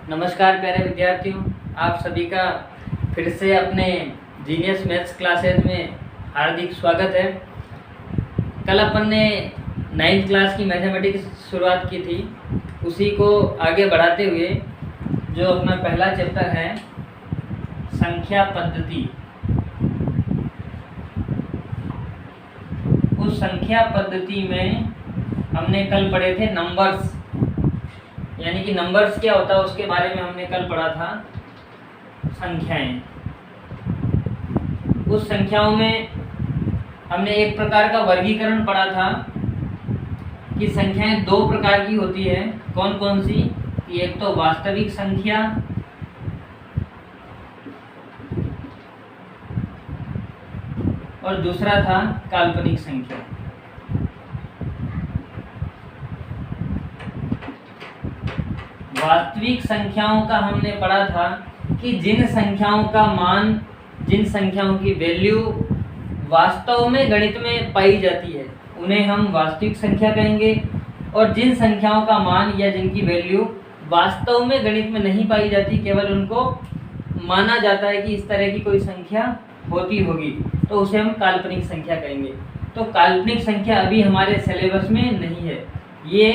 नमस्कार प्यारे विद्यार्थियों, आप सभी का फिर से अपने जीनियस मैथ्स क्लासेज में हार्दिक स्वागत है। कल अपन ने 9th क्लास की मैथमेटिक्स शुरुआत की थी, उसी को आगे बढ़ाते हुए जो अपना पहला चैप्टर है संख्या पद्धति, उस संख्या पद्धति में हमने कल पढ़े थे नंबर्स, यानी कि नंबर्स क्या होता है उसके बारे में हमने कल पढ़ा था संख्याएं। उस संख्याओं में हमने एक प्रकार का वर्गीकरण पढ़ा था कि संख्याएं दो प्रकार की होती है। कौन कौन सी? कि एक तो वास्तविक संख्या और दूसरा था काल्पनिक संख्या। वास्तविक संख्याओं का हमने पढ़ा था कि जिन संख्याओं का मान, जिन संख्याओं की वैल्यू वास्तव में गणित में पाई जाती है उन्हें हम वास्तविक संख्या कहेंगे, और जिन संख्याओं का मान या जिनकी वैल्यू वास्तव में गणित में नहीं पाई जाती, केवल उनको माना जाता है कि इस तरह की कोई संख्या होती होगी, तो उसे हम काल्पनिक संख्या कहेंगे। तो काल्पनिक संख्या अभी हमारे सिलेबस में नहीं है। ये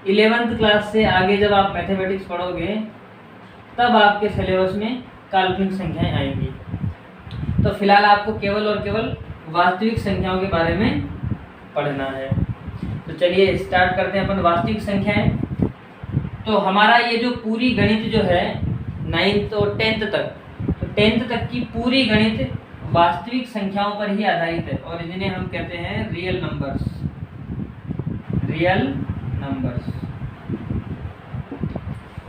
11th क्लास से आगे जब आप मैथमेटिक्स पढ़ोगे तब आपके सिलेबस में काल्पनिक संख्याएं आएंगी। तो फिलहाल आपको केवल और केवल वास्तविक संख्याओं के बारे में पढ़ना है। तो चलिए स्टार्ट करते हैं अपन वास्तविक संख्याएं। तो हमारा ये जो पूरी गणित जो है 9th और 10th तक, तो 10th तक की पूरी गणित वास्तविक संख्याओं पर ही आधारित है, और जिन्हें हम कहते हैं रियल नंबर्स। Real numbers.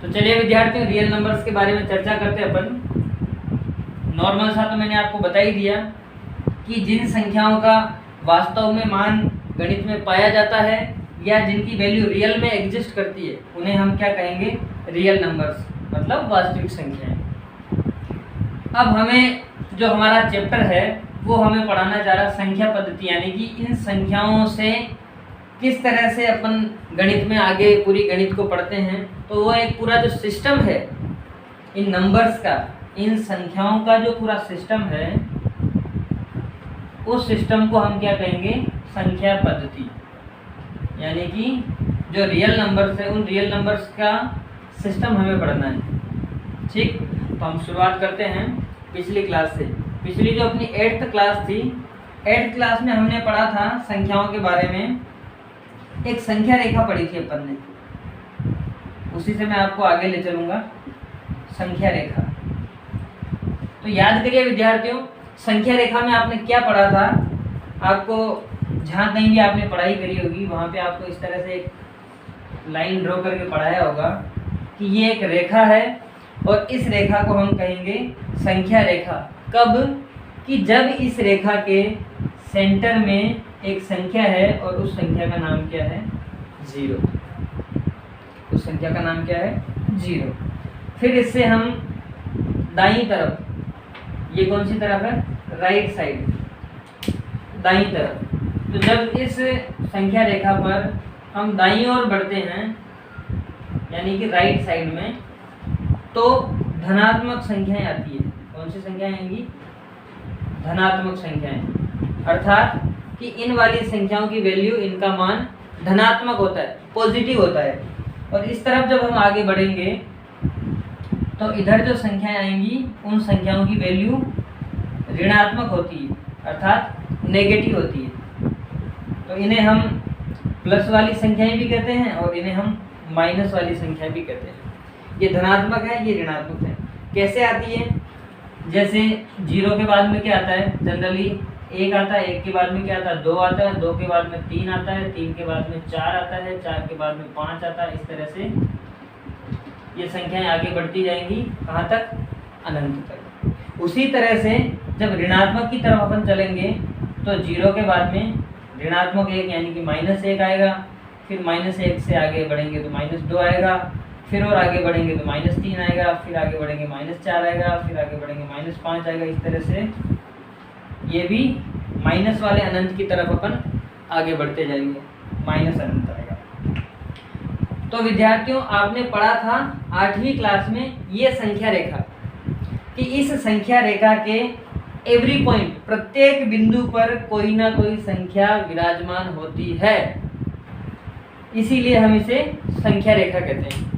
तो चलिए विद्यार्थियों, रियल नंबर्स के बारे में चर्चा करते हैं अपन। नॉर्मल सा तो मैंने आपको बता ही दिया कि जिन संख्याओं का वास्तव में मान गणित में पाया जाता है या जिनकी वैल्यू रियल में एग्जिस्ट करती है उन्हें हम क्या कहेंगे? रियल नंबर्स, मतलब वास्तविक संख्याएं। अब हमें जो हमारा चैप्टर है वो हमें पढ़ाना चाह रहा संख्या पद्धति, यानी कि इन संख्याओं से किस तरह से अपन गणित में आगे पूरी गणित को पढ़ते हैं। तो वो एक पूरा जो सिस्टम है इन नंबर्स का, इन संख्याओं का जो पूरा सिस्टम है, उस सिस्टम को हम क्या कहेंगे? संख्या पद्धति। यानी कि जो रियल नंबर्स है उन रियल नंबर्स का सिस्टम हमें पढ़ना है। ठीक, तो हम शुरुआत करते हैं पिछली क्लास से। पिछली जो अपनी 8th क्लास थी, 8th क्लास में हमने पढ़ा था संख्याओं के बारे में। एक संख्या रेखा पढ़ी थी अपन ने, उसी से मैं आपको आगे ले चलूंगा। संख्या रेखा, तो याद करिए विद्यार्थियों, संख्या रेखा में आपने क्या पढ़ा था? आपको जहाँ कहीं भी आपने पढ़ाई करी होगी वहाँ पे आपको इस तरह से एक लाइन ड्रॉ करके पढ़ाया होगा कि ये एक रेखा है और इस रेखा को हम कहेंगे संख्या रेखा। कब? कि जब इस रेखा के सेंटर में एक संख्या है और उस संख्या का नाम क्या है? 0। उस संख्या का नाम क्या है? 0। फिर इससे हम दाईं तरफ, ये कौन सी तरफ है? राइट साइड, दाईं तरफ। तो जब इस संख्या रेखा पर हम दाईं ओर बढ़ते हैं, यानी कि राइट साइड में, तो धनात्मक संख्याएं आती है। कौन सी संख्याएं आएंगी? धनात्मक संख्याएं। अर्थात कि इन वाली संख्याओं की वैल्यू, इनका मान धनात्मक होता है, पॉजिटिव होता है। और इस तरफ जब हम आगे बढ़ेंगे तो इधर जो संख्याएं आएंगी उन संख्याओं की वैल्यू ऋणात्मक होती है, अर्थात नेगेटिव होती है। तो इन्हें हम प्लस वाली संख्याएं भी कहते हैं और इन्हें हम माइनस वाली संख्याएं भी कहते हैं। ये धनात्मक है, ये ऋणात्मक है। कैसे आती है? जैसे 0 के बाद में क्या आता है? जनरली 1 आता है, 1 के बाद में क्या आता है? 2 आता है, 2 के बाद में 3 आता है, 3 के बाद में 4 आता है, 4 के बाद में 5 आता है। इस तरह से ये संख्याएं आगे बढ़ती जाएंगी। कहाँ तक? अनंत तक। उसी तरह से जब ऋणात्मक की तरफ अपन चलेंगे तो 0 के बाद में ऋणात्मक 1 यानी कि -1 आएगा। फिर -1 से आगे बढ़ेंगे तो -2 आएगा। फिर और आगे बढ़ेंगे तो -3 आएगा। फिर आगे बढ़ेंगे -4 आएगा। फिर आगे बढ़ेंगे -5 आएगा। इस तरह से ये भी माइनस वाले अनंत की तरफ अपन आगे बढ़ते जाएंगे, माइनस अनंत आएगा। तो विद्यार्थियों आपने पढ़ा था 8वीं क्लास में ये संख्या रेखा, कि इस संख्या रेखा के एवरी पॉइंट, प्रत्येक बिंदु पर कोई ना कोई संख्या विराजमान होती है, इसीलिए हम इसे संख्या रेखा कहते हैं।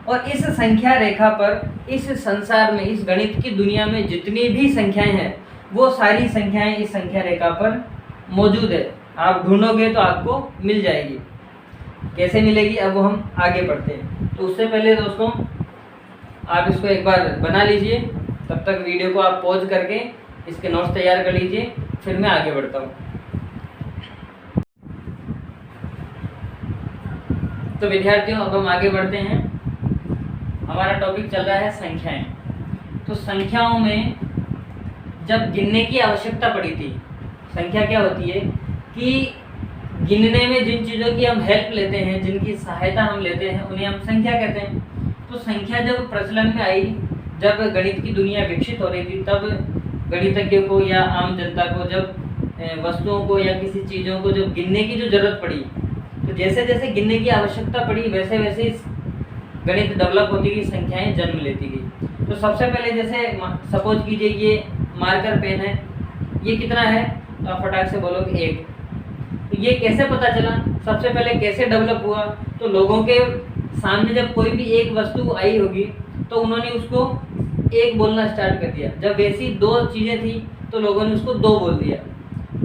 और इस संख्या रेखा पर इस संसार में, इस गणित की दुनिया में जितनी भी संख्याएं हैं वो सारी संख्याएं इस संख्या रेखा पर मौजूद है। आप ढूंढोगे तो आपको मिल जाएगी। कैसे मिलेगी अब वो हम आगे बढ़ते हैं। तो उससे पहले दोस्तों आप इसको एक बार बना लीजिए, तब तक वीडियो को आप पॉज करके इसके नोट्स तैयार कर लीजिए, फिर मैं आगे बढ़ता हूँ। तो विद्यार्थियों अब हम आगे बढ़ते हैं। हमारा टॉपिक चल रहा है संख्याएं। तो संख्याओं में जब गिनने की आवश्यकता पड़ी थी, संख्या क्या होती है कि गिनने में जिन चीज़ों की हम हेल्प लेते हैं, जिनकी सहायता हम लेते हैं, उन्हें हम संख्या कहते हैं। तो संख्या जब प्रचलन में आई, जब गणित की दुनिया विकसित हो रही थी, तब गणितज्ञों को या आम जनता को जब वस्तुओं को या किसी चीज़ों को जब गिनने की जो ज़रूरत पड़ी, तो जैसे जैसे गिनने की आवश्यकता पड़ी वैसे वैसे इस गणित डेवलप होती गई, संख्याएं जन्म लेती गई। तो सबसे पहले जैसे सपोज कीजिए ये मार्कर पेन है, ये कितना है तो आप फटाक से बोलोगे 1। तो ये कैसे पता चला, सबसे पहले कैसे डेवलप हुआ, तो लोगों के सामने जब कोई भी एक वस्तु आई होगी तो उन्होंने उसको 1 बोलना स्टार्ट कर दिया। जब वैसी 2 चीज़ें थी तो लोगों ने उसको 2 बोल दिया,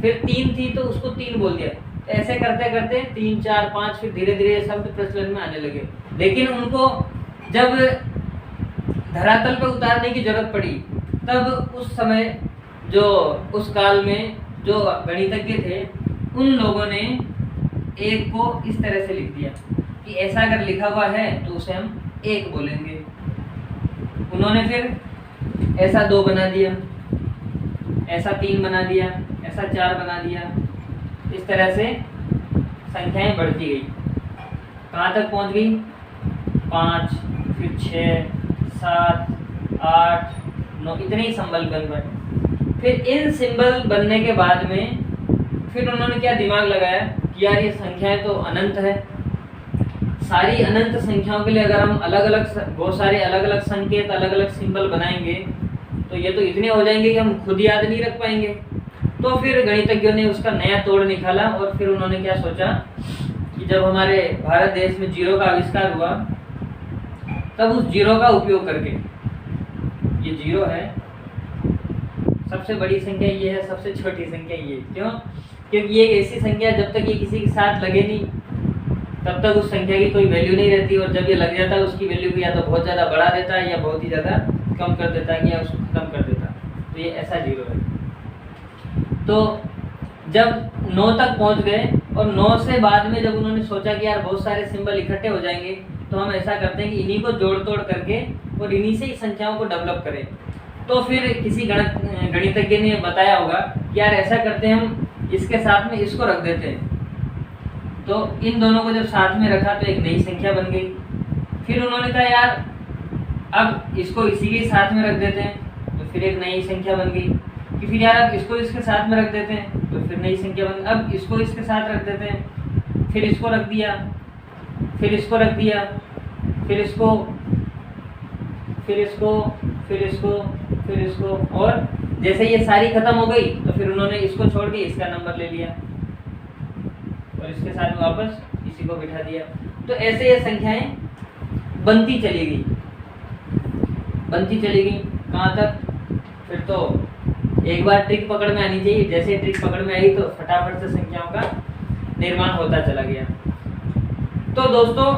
फिर 3 थी तो उसको 3 बोल दिया। ऐसे करते करते 3, 4, 5 फिर धीरे धीरे शब्द प्रचलन में आने लगे। लेकिन उनको जब धरातल पर उतारने की जरूरत पड़ी, तब उस समय जो उस काल में जो गणितज्ञ थे, उन लोगों ने 1 को इस तरह से लिख दिया कि ऐसा अगर लिखा हुआ है तो उसे हम 1 बोलेंगे। उन्होंने फिर ऐसा 2 बना दिया, ऐसा 3 बना दिया, ऐसा 4 बना दिया। इस तरह से संख्याएं बढ़ती गई। कहाँ तक पहुँच गई? 5, फिर 6, 7, 8, 9, इतने ही सिंबल बन गए। फिर इन सिंबल बनने के बाद में फिर उन्होंने क्या दिमाग लगाया कि यार ये संख्याएं तो अनंत है, सारी अनंत संख्याओं के लिए अगर हम अलग अलग बहुत सारे अलग अलग संकेत, अलग अलग सिंबल बनाएंगे तो ये तो इतने हो जाएंगे कि हम खुद याद नहीं रख पाएंगे। तो फिर गणितज्ञों ने उसका नया तोड़ निकाला और फिर उन्होंने क्या सोचा कि जब हमारे भारत देश में 0 का आविष्कार हुआ, तब उस 0 का उपयोग करके, ये 0 है, सबसे बड़ी संख्या ये है, सबसे छोटी संख्या ये। क्यों? क्योंकि ये एक ऐसी संख्या जब तक ये किसी के साथ लगे नहीं तब तक उस संख्या की कोई वैल्यू नहीं रहती, और जब ये लग जाता है उसकी वैल्यू को या तो बहुत ज़्यादा बढ़ा देता है या बहुत ही ज़्यादा कम कर देता है या उसको खत्म कर देता है। तो ये ऐसा 0 है। तो जब 9 तक पहुंच गए और 9 से बाद में जब उन्होंने सोचा कि यार बहुत सारे सिंबल इकट्ठे हो जाएंगे, तो हम ऐसा करते हैं कि इन्हीं को जोड़ तोड़ करके और इन्हीं से ही संख्याओं को डेवलप करें। तो फिर किसी गणितज्ञ ने बताया होगा कि यार ऐसा करते हैं, हम इसके साथ में इसको रख देते हैं। तो इन दोनों को जब साथ में रखा तो एक नई संख्या बन गई। फिर उन्होंने कहा यार अब इसको इसी के साथ में रख देते हैं, तो फिर एक नई संख्या बन गई। कि फिर यार अब इसको इसके साथ में रख देते हैं, तो फिर नई संख्या बन गई। अब इसको इसके साथ रख देते हैं, फिर इसको रख दिया, फिर इसको रख दिया, फिर इसको, फिर इसको, फिर इसको, फिर इसको, और जैसे ये सारी खत्म हो गई तो फिर उन्होंने इसको छोड़ के इसका नंबर ले लिया और इसके साथ में वापस इसी को बिठा दिया। तो ऐसे ये संख्याएं बनती चली गई, बनती चली गई। कहाँ तक? फिर तो एक बार ट्रिक पकड़ में आनी चाहिए। जैसे ट्रिक पकड़ में आई तो फटाफट से संख्याओं का निर्माण होता चला गया। तो दोस्तों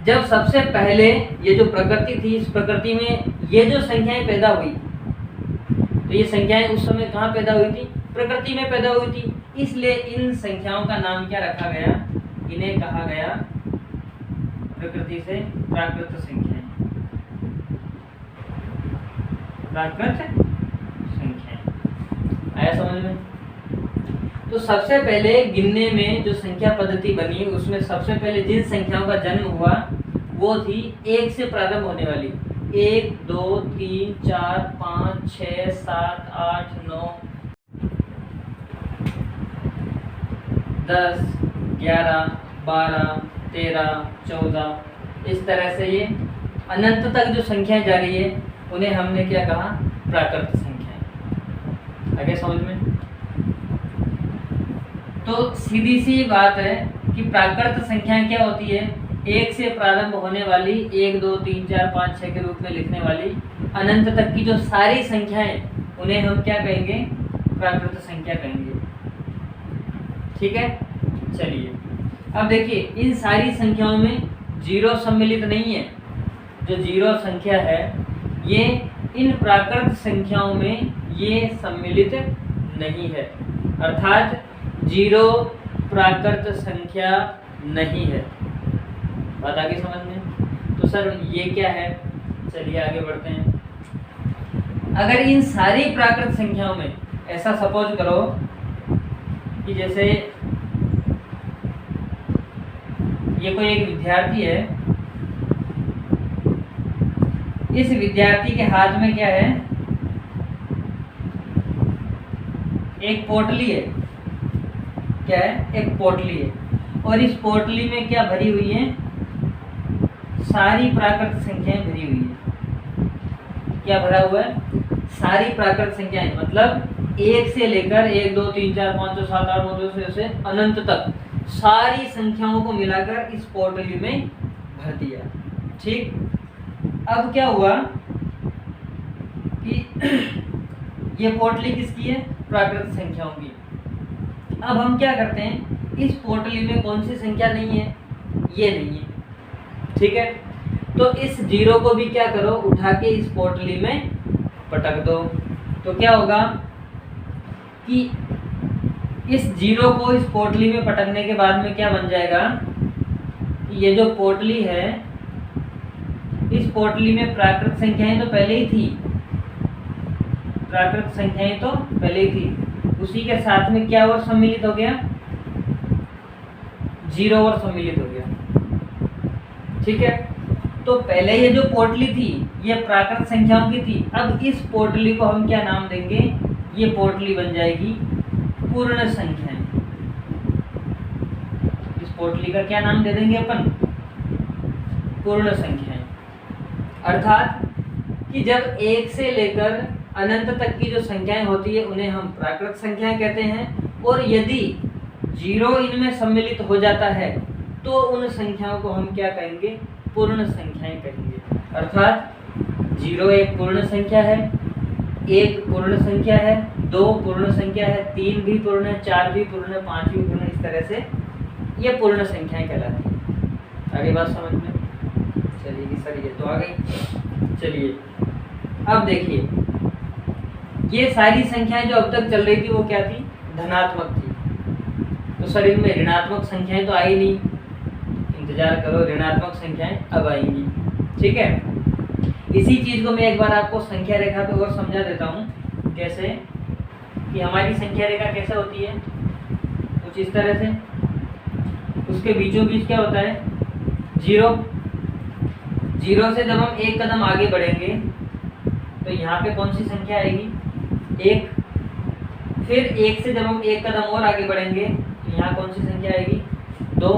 जब सबसे पहले ये जो प्रकृति थी, इस प्रकृति में ये जो संख्याएं पैदा हुई, तो ये संख्याएं उस समय कहाँ पैदा हुई थी? प्रकृति में पैदा हुई थी। इसलिए इन संख्याओं का नाम क्या रखा गया? इन्हें कहा गया प्रकृति से प्राकृत संख्याएं। प्राकृत संख्याएं आया समझ में? तो सबसे पहले गिनने में जो संख्या पद्धति बनी, उसमें सबसे पहले जिन संख्याओं का जन्म हुआ वो थी 1 से प्रारंभ होने वाली। 1, 2, 3, 4, 5, 6, 7, 8, 9, 10, 11, 12, 13, 14 इस तरह से ये अनंत तक जो संख्याएं जा रही है उन्हें हमने क्या कहा, प्राकृत संख्याएं। आगे समझ में? तो सीधी सी बात है कि प्राकृत संख्याएं क्या होती है, एक से प्रारंभ होने वाली 1, 2, 3, 4, 5, 6 के रूप में लिखने वाली अनंत तक की जो सारी संख्याएं उन्हें हम क्या कहेंगे, प्राकृत संख्या कहेंगे। ठीक है, चलिए अब देखिए इन सारी संख्याओं में जीरो सम्मिलित नहीं है। जो जीरो संख्या है ये इन प्राकृत संख्याओं में ये सम्मिलित नहीं है, अर्थात जीरो प्राकृत संख्या नहीं है। बात आगे समझ में? तो सर ये क्या है, चलिए आगे बढ़ते हैं। अगर इन सारी प्राकृत संख्याओं में ऐसा सपोज करो कि जैसे ये कोई एक विद्यार्थी है, इस विद्यार्थी के हाथ में क्या है, एक पोटली है। क्या है? एक पोटली है, और इस पोटली में क्या भरी हुई है, सारी प्राकृत संख्याएं भरी हुई है। क्या भरा हुआ है? सारी प्राकृत संख्याएं, मतलब 1 से लेकर 1, 2, 3, 4, 5, 6, 7, 8, 9, 10 से अनंत तक सारी संख्याओं को मिलाकर इस पोटली में भर दिया। ठीक, अब क्या हुआ कि ये पोटली किसकी है, प्राकृत संख्याओं की। अब हम क्या करते हैं, इस पोटली में कौन सी संख्या नहीं है, ये नहीं है। ठीक है, तो इस जीरो को भी क्या करो, उठा के इस पोटली में पटक दो। तो क्या होगा कि इस जीरो को इस पोटली में पटकने के बाद में क्या बन जाएगा, ये जो पोटली है, इस पोटली में प्राकृत संख्याएं तो पहले ही थी, प्राकृत संख्याएं तो पहले ही थी, उसी के साथ में क्या और सम्मिलित हो गया, जीरो और सम्मिलित हो गया। ठीक है, तो पहले ये जो पोटली थी ये प्राकृत संख्याओं की थी। अब इस पोटली को हम क्या नाम देंगे, ये पोटली बन जाएगी पूर्ण संख्याएं। इस पोटली का क्या नाम दे देंगे अपन, पूर्ण संख्याएं। अर्थात कि जब 1 से लेकर अनंत तक की जो संख्याएं होती है उन्हें हम प्राकृत संख्याएं कहते हैं, और यदि जीरो इनमें सम्मिलित हो जाता है तो उन संख्याओं को हम क्या कहेंगे, पूर्ण संख्याएं कहेंगे। अर्थात जीरो एक पूर्ण संख्या है, 1 पूर्ण संख्या है, 2 पूर्ण संख्या है, 3 भी पूर्ण है, 4 भी पूर्ण है, 5 भी पूर्ण है। इस तरह से ये पूर्ण संख्याएं कहलाती हैं। आगे बात समझ में? चलिए सर ये तो आ गई। चलिए अब देखिए, ये सारी संख्याएं जो अब तक चल रही थी वो क्या थी, धनात्मक थी। तो सर इनमें ऋणात्मक संख्याएं तो आई नहीं, इंतजार करो, ऋणात्मक संख्याएं अब आएंगी। ठीक है, इसी चीज को मैं एक बार आपको संख्या रेखा पे और समझा देता हूँ। कैसे कि हमारी संख्या रेखा कैसे होती है, कुछ इस तरह से, उसके बीचों बीच क्या होता है, जीरो। जीरो से जब हम एक कदम आगे बढ़ेंगे तो यहाँ पे कौन सी संख्या आएगी, 1। फिर 1 से जब हम एक कदम और आगे बढ़ेंगे तो यहाँ कौन सी संख्या आएगी, 2।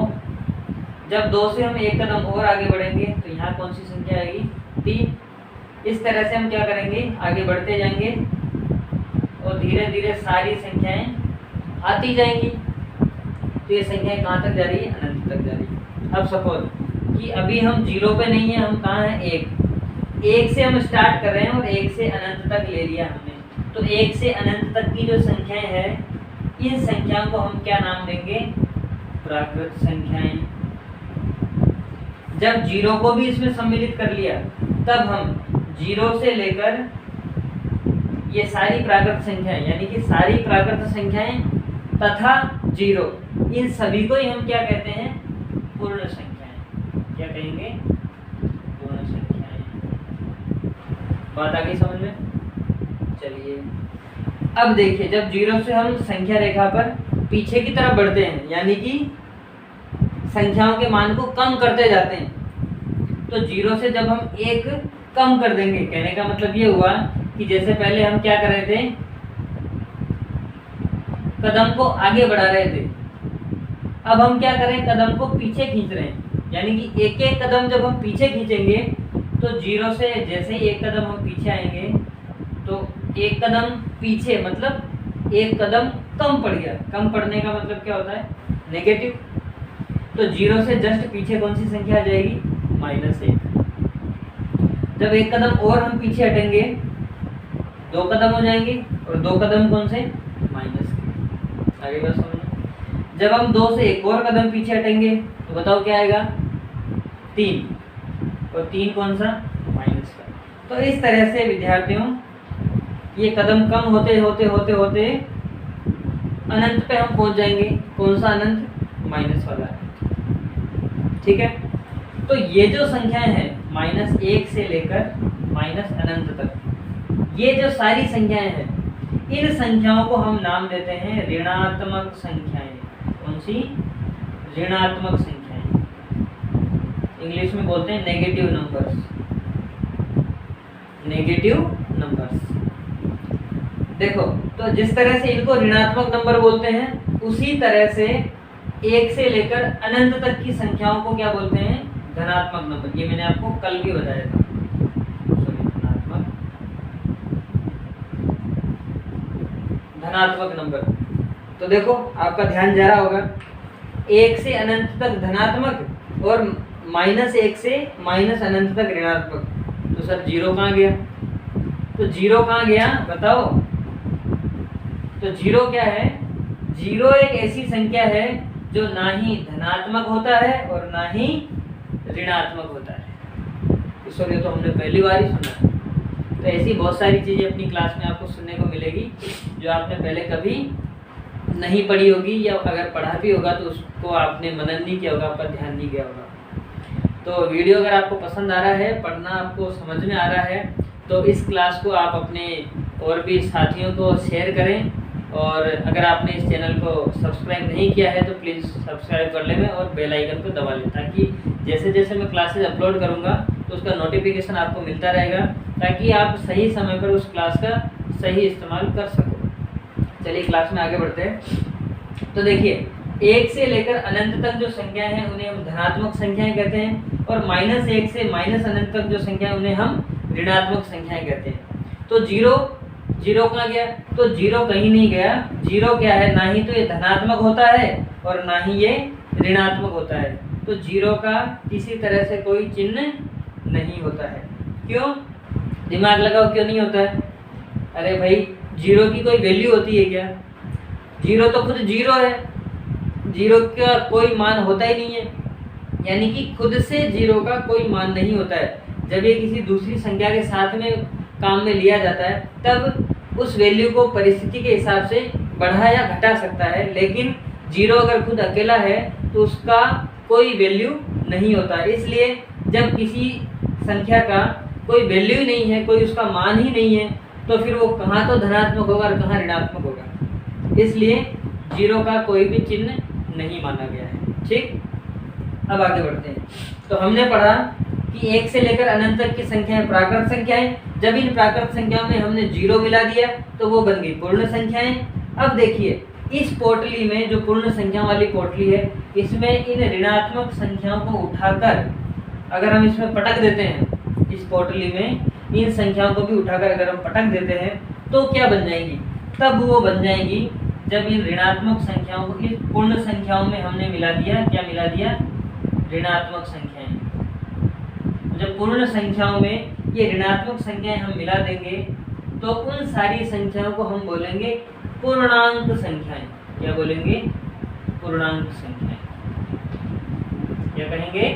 जब 2 से हम एक कदम और आगे बढ़ेंगे तो यहाँ कौन सी संख्या आएगी, 3। इस तरह से हम क्या करेंगे, आगे बढ़ते जाएंगे और धीरे धीरे सारी संख्याएं आती जाएंगी। तो ये संख्याएं कहाँ तक जा रही है, अनंत तक जा रही है। अब सपोज कि अभी हम जीरो पे नहीं है, हम कहाँ हैं, 1 से हम स्टार्ट कर रहे हैं और 1 से अनंत तक ले लिया हमने। तो 1 से अनंत तक की जो संख्याएं हैं, इन संख्याओं को हम क्या नाम देंगे, प्राकृत संख्याएं। जब जीरो को भी इसमें सम्मिलित कर लिया तब हम जीरो से लेकर ये सारी प्राकृत संख्याएं, यानी कि सारी प्राकृत संख्याएं तथा जीरो, इन सभी को ही हम क्या कहते हैं, पूर्ण संख्याएं। क्या कहेंगे, पूर्ण संख्याएं। बात आ गई समझ में? चलिए अब देखिए, जब जीरो से हम संख्या रेखा पर पीछे की तरफ बढ़ते हैं, यानी कि संख्याओं के मान को कम करते जाते हैं, तो जीरो से जब हम 1 कम कर देंगे, कहने का मतलब ये हुआ कि जैसे पहले हम क्या कर रहे थे, कदम को आगे बढ़ा रहे थे, अब हम क्या करें, कदम को पीछे खींच रहे हैं, यानी कि एक एक कदम जब हम पीछे खींचेंगे तो 0 से जैसे ही एक कदम हम पीछे आएंगे तो एक कदम पीछे मतलब एक कदम कम पड़ गया। कम पड़ने का मतलब क्या होता है, नेगेटिव। तो 0 से जस्ट पीछे कौन सी संख्या आ जाएगी, -1। जब एक कदम और हम पीछे हटेंगे 2 कदम हो जाएंगे, और 2 कदम कौन से, माइनस के। आगे बात समझो। जब हम 2 से एक और कदम पीछे हटेंगे तो बताओ क्या आएगा, 3, और 3 कौन सा, माइनस का। तो इस तरह से विद्यार्थियों ये कदम कम होते होते होते होते अनंत पे हम पहुंच जाएंगे। कौन सा अनंत, माइनस वाला अनंत। ठीक है, तो ये जो संख्याएं हैं -1 से लेकर अनंत तक, ये जो सारी संख्याएं हैं, इन संख्याओं को हम नाम देते हैं ऋणात्मक संख्याएं। कौन सी, ऋणात्मक संख्याएं। इंग्लिश में बोलते हैं नेगेटिव नंबर्स। Negative numbers. देखो, तो जिस तरह से इनको ऋणात्मक नंबर बोलते हैं, उसी तरह से 1 से लेकर अनंत तक की संख्याओं को क्या बोलते हैं, धनात्मक नंबर। ये मैंने आपको कल भी बताया था। धनात्मक नंबर। तो देखो आपका ध्यान जा रहा होगा, 1 से अनंत तक धनात्मक और -1 से अनंत तक ऋणात्मक। तो सर 0 कहाँ गया, तो 0 कहाँ गया बताओ। तो 0 क्या है, 0 एक ऐसी संख्या है जो ना ही धनात्मक होता है और ना ही ऋणात्मक होता है। इस वजह तो हमने पहली बार ही सुना है। तो ऐसी बहुत सारी चीज़ें अपनी क्लास में आपको सुनने को मिलेगी जो आपने पहले कभी नहीं पढ़ी होगी, या अगर पढ़ा भी होगा तो उसको आपने मनन नहीं किया होगा, आपका ध्यान नहीं गया होगा। तो वीडियो अगर आपको पसंद आ रहा है, पढ़ना आपको समझ में आ रहा है, तो इस क्लास को आप अपने और भी साथियों को शेयर करें। और अगर आपने इस चैनल को सब्सक्राइब नहीं किया है तो प्लीज़ सब्सक्राइब कर लें और बेल आइकन को दबा लें, ताकि जैसे जैसे मैं क्लासेज अपलोड करूंगा तो उसका नोटिफिकेशन आपको मिलता रहेगा, ताकि आप सही समय पर उस क्लास का सही इस्तेमाल कर सको। चलिए क्लास में आगे बढ़ते हैं। तो देखिए, 1 से लेकर अनंत तक जो संख्याएं हैं उन्हें हम धनात्मक संख्याएं कहते हैं, और -1 से अनंत तक जो संख्या उन्हें हम ऋणात्मक संख्याएं कहते हैं। तो 0 कहाँ गया, तो 0 कहीं नहीं गया। 0 क्या है, ना ही तो ये धनात्मक होता है और ना ही ये ऋणात्मक होता है। तो 0 का किसी तरह से कोई चिन्ह नहीं होता है। क्यों, दिमाग लगाओ, क्यों नहीं होता है। अरे भाई, 0 की कोई वैल्यू होती है क्या, 0 तो खुद 0 है, 0 का कोई मान होता ही नहीं है। यानी कि खुद से 0 का कोई मान नहीं होता है। जब ये किसी दूसरी संख्या के साथ में काम में लिया जाता है तब उस वैल्यू को परिस्थिति के हिसाब से बढ़ा या घटा सकता है, लेकिन 0 अगर खुद अकेला है तो उसका कोई वैल्यू नहीं होता है। इसलिए जब किसी संख्या का कोई वैल्यू ही नहीं है, कोई उसका मान ही नहीं है, तो फिर वो कहाँ तो धनात्मक होगा और कहाँ ऋणात्मक होगा। इसलिए 0 का कोई भी चिन्ह नहीं माना गया है। ठीक, अब आगे बढ़ते हैं। तो हमने पढ़ा कि 1 से लेकर अनंत तक की संख्याएं प्राकृत संख्याएं। जब इन प्राकृत संख्याओं में हमने 0 मिला दिया तो वो बन गई पूर्ण संख्याएं। अब देखिए, इस पोटली में जो पूर्ण संख्या वाली पोटली है, इसमें इन ऋणात्मक संख्याओं को उठाकर अगर हम इसमें पटक देते हैं, इस पोटली में इन संख्याओं को भी उठाकर अगर हम पटक देते हैं तो क्या बन जाएंगी, तब वो बन जाएंगी जब इन ऋणात्मक संख्याओं को इस पूर्ण संख्याओं में हमने मिला दिया। क्या मिला दिया, ऋणात्मक संख्याएं। जब पूर्ण संख्याओं में ये ऋणात्मक संख्याएं हम मिला देंगे तो उन सारी संख्याओं को हम बोलेंगे पूर्णांक संख्याएं। क्या बोलेंगे, पूर्णांक संख्याएं। क्या कहेंगे,